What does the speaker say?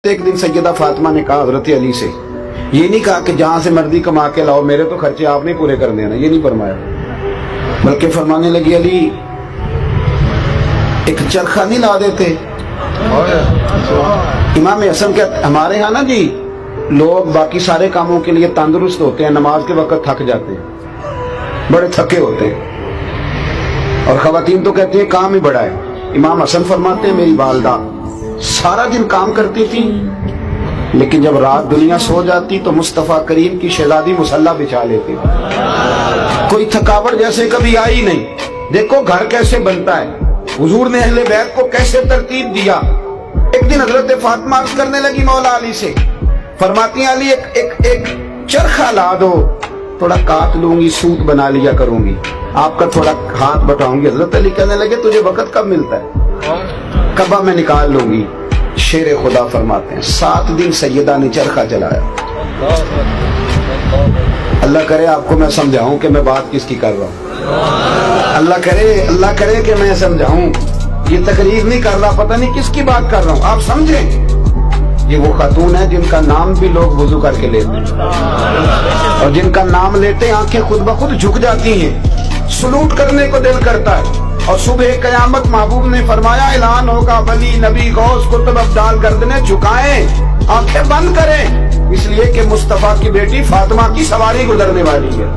ایک دن سیدہ فاطمہ نے کہا حضرت علی سے، یہ نہیں کہا کہ جہاں سے مرضی کما کے لاؤ، میرے تو خرچے آپ نہیں پورے کر دینا، یہ نہیں فرمایا، بلکہ فرمانے لگی علی ایک چرخہ نہیں لا دیتے؟ امام حسن کہتے ہمارے ہاں نا جی لوگ باقی سارے کاموں کے لیے تندرست ہوتے ہیں، نماز کے وقت تھک جاتے ہیں، بڑے تھکے ہوتے ہیں، اور خواتین تو کہتے ہیں کام ہی بڑا ہے۔ امام حسن فرماتے ہیں میری والدہ سارا دن کام کرتی تھی، لیکن جب رات دنیا سو جاتی تو مصطفیٰ کریم کی شہزادی مصلی بچھا لیتی، کوئی تھکاوٹ جیسے کبھی آئی نہیں۔ دیکھو گھر کیسے بنتا ہے، حضور نے اہل بیت کو کیسے ترتیب دیا۔ ایک دن حضرت فاطمہ عرض کرنے لگی مولا علی سے، فرماتی ہیں علی ایک چرخہ لا دو، تھوڑا کاٹ لوں گی، سوت بنا لیا کروں گی، آپ کا تھوڑا ہاتھ بٹاؤں گی۔ حضرت علی کہنے لگے تجھے وقت کب ملتا ہے، کبا میں نکال لوں گی۔ شیر خدا فرماتے ہیں 7 دن سیدہ نے چرخہ چلایا۔ اللہ کرے آپ کو میں سمجھاؤں کہ میں بات کس کی کر رہا ہوں، اللہ کرے کہ میں سمجھاؤں، یہ تقریر نہیں کر رہا، پتہ نہیں کس کی بات کر رہا ہوں، آپ سمجھیں۔ یہ وہ خاتون ہے جن کا نام بھی لوگ وضو کر کے لیتے ہیں، اور جن کا نام لیتے آنکھیں خود بخود جھک جاتی ہیں، سلوٹ کرنے کو دل کرتا ہے۔ اور صبح قیامت محبوب نے فرمایا اعلان ہوگا ولی نبی غوث کتب ابدال گردنیں جھکائیں، آنکھیں بند کریں، اس لیے کہ مصطفیٰ کی بیٹی فاطمہ کی سواری گزرنے والی ہے۔